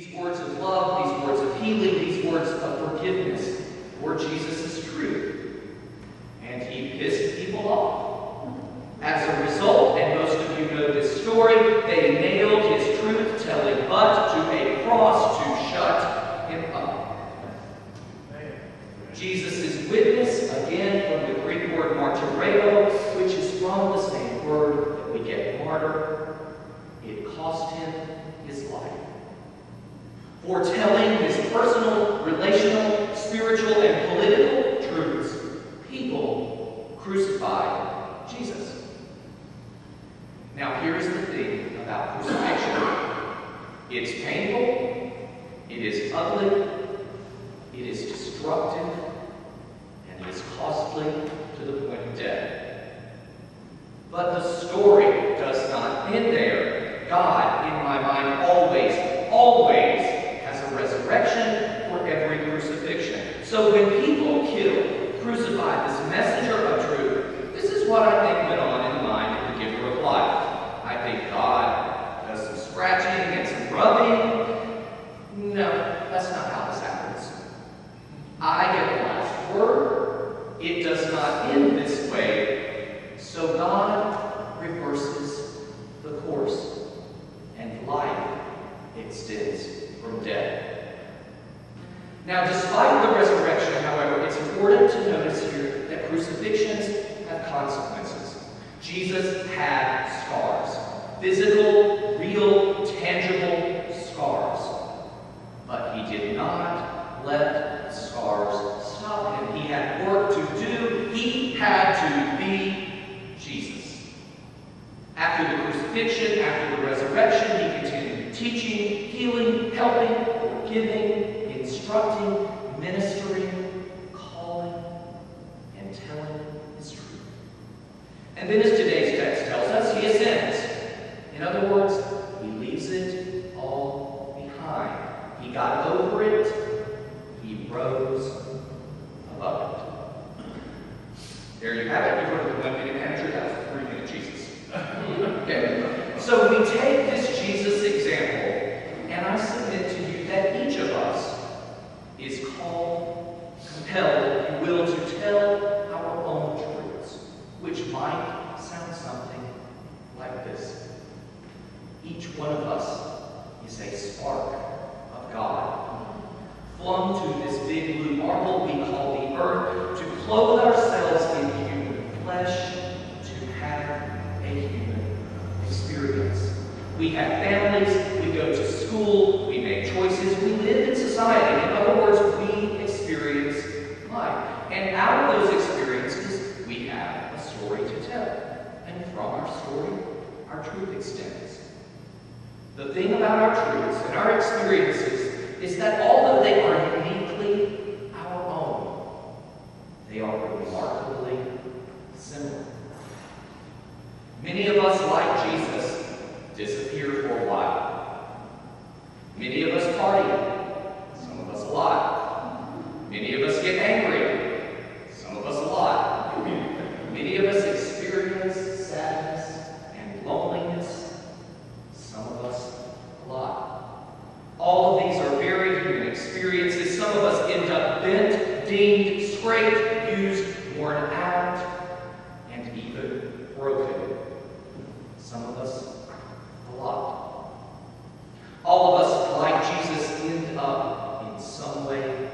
These words of love, these words of healing, these words of forgiveness were Jesus' truth. And he pissed people off. As a result, and most of you know this story, they nailed his truth-telling butt to a cross to shut him up. Jesus' witness, again from the Greek word martyreo, which is from the same word that we get martyr, it cost him his life. Foretelling his personal, relational, spiritual, and political truths, people crucified Jesus. Now here's the thing about crucifixion. It's painful, it is ugly, it is destructive, and it is costly to the point of death. But the story does not end there. God, in my mind, always has a resurrection for every crucifixion. So when people crucified this messenger of truth, this is what I think went on in the mind of the giver of life. I think God does some scratching and some rubbing. No, that's not how this happens. I get the last word. It does not end this way. So God reverses the course, and life extends from death. Now, despite the resurrection, however, it's important to notice here that crucifixions have consequences. Jesus had scars. Physical, real, tangible scars. But he did not let the scars stop him. He had work to do. He had to be Jesus. After the crucifixion, after the resurrection, he continued teaching, healing, helping, forgiving, instructing, ministering, calling, and telling his truth. And then, as today's text tells us, he ascends. In other words, he leaves it all behind. He got over it. He rose above it. There you have it. You heard of the 1 minute manager. That was a 3 minute Jesus. Okay. So we take this Jesus example, and I submit to you that each of us is called, compelled, if you will, to tell our own truths, which might sound something like this. Each one of us is a spark of God, flung to this big blue marble we call the earth, to clothe ourselves in human flesh, to have a human experience. We have families, we go to school, we make choices, we live in society. In other words, we experience life. And out of those experiences, we have a story to tell. And from our story, our truth extends. The thing about our truths and our experiences is that although they are uniquely our own, they are remarkably similar. Many of us, like Jesus, disappear for a while. Many of us party, some of us a lot. Many of us get angry, some of us a lot. Many of us experience sadness and loneliness, some of us a lot. All of these are very human experiences. Some of us end up bent, dinged, scraped, used, worn out, and even broken. Some of us a lot. All of us, like Jesus, end up in some way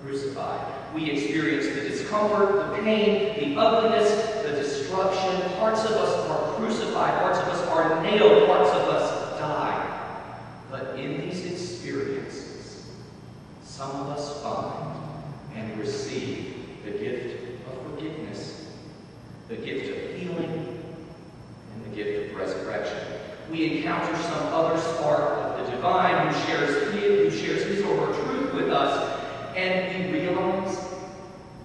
crucified. We experience the discomfort, the pain, the ugliness, the destruction. Parts of us are crucified. Parts of us are nailed. Parts of us die. But in these experiences, some of us find and receive the gift of forgiveness, the gift of healing, and the gift of resurrection. We encounter some other spark of the divine who shares his or her truth with us, and we realize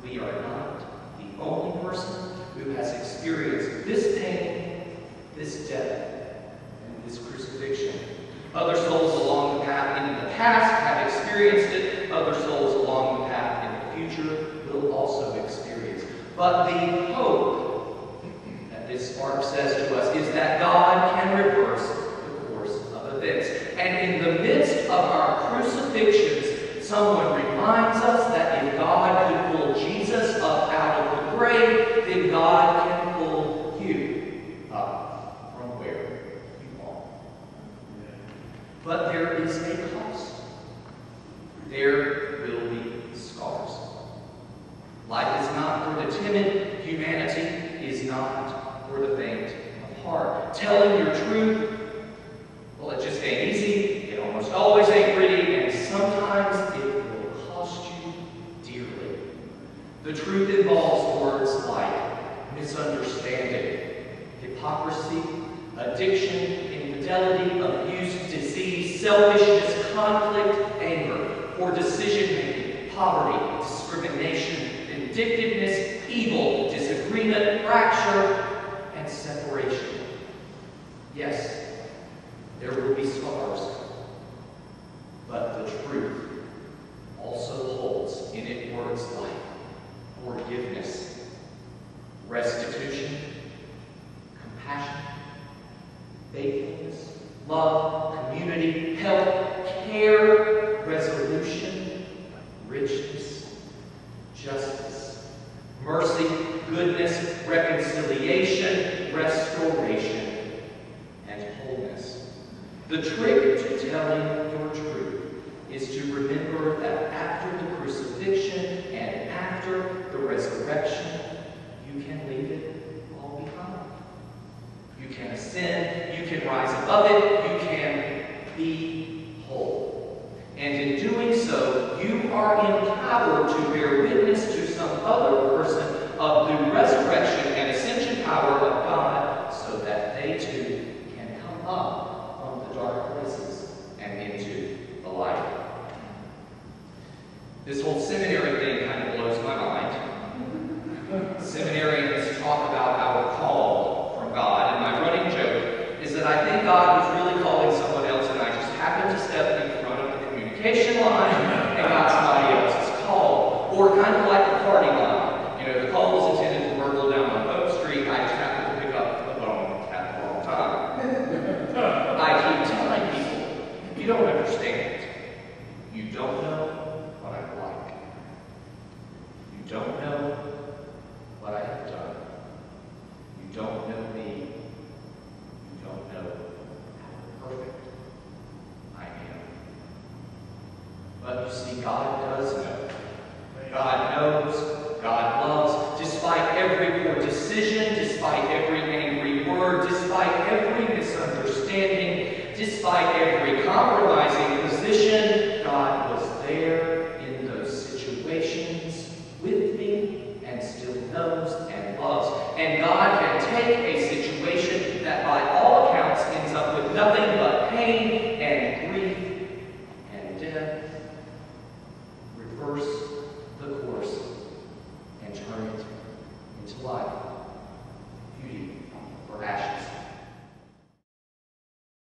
we are not the only person who has experienced this pain, this death, and this crucifixion. Other souls along the path in the past have experienced it. Other souls along the path in the future will also experience. But the hope that this spark says to us is that God can reverse the course of events. And in the midst of our Someone reminds us that if God could pull Jesus up out of the grave, then God can pull you up from where you are. But there is a cost. There will be scars. Life is not for the timid. Humanity is not for the faint of heart. Telling your truth, well, it just ain't easy. It almost always ain't pretty, and sometimes it will cost you dearly. The truth involves words like misunderstanding, hypocrisy, addiction, infidelity, abuse, disease, selfishness, conflict, anger, poor decision-making, poverty, discrimination, vindictiveness, evil, disagreement, fracture, and separation. Yes, there will be scars, but the truth also holds in it words like forgiveness, restitution, compassion, faithfulness, love, community, help, care, resolution, richness, justice, mercy, goodness, reconciliation, restoration, and wholeness. The trick to telling your truth is to remember that after the crucifixion and after the resurrection, you can leave it all behind. You can ascend, you can rise above it, you can be whole. And in doing so, you are empowered to bear witness to some other person of the resurrection and ascension power of God, so that they too can come up from the dark places and into the light. This whole seminary thing kind of blows my mind. Seminarians talk about our call from God, and my running joke is that I think God was really calling someone else, and I just happened to step in front of the communication line and got somebody else's call. Or kind of like the party line. You know, the call was intended to burgle down on Oak Street. I just happened to pick up the phone at the wrong time. I keep telling people, you don't understand. You don't know what I'm like. You don't know what I have done. You don't know me. You don't know how perfect I am. But you see, God does know. God knows, God loves, despite every poor decision, despite every angry word, despite every misunderstanding, despite every compromising position, God was there in those situations with me and still knows and loves. And God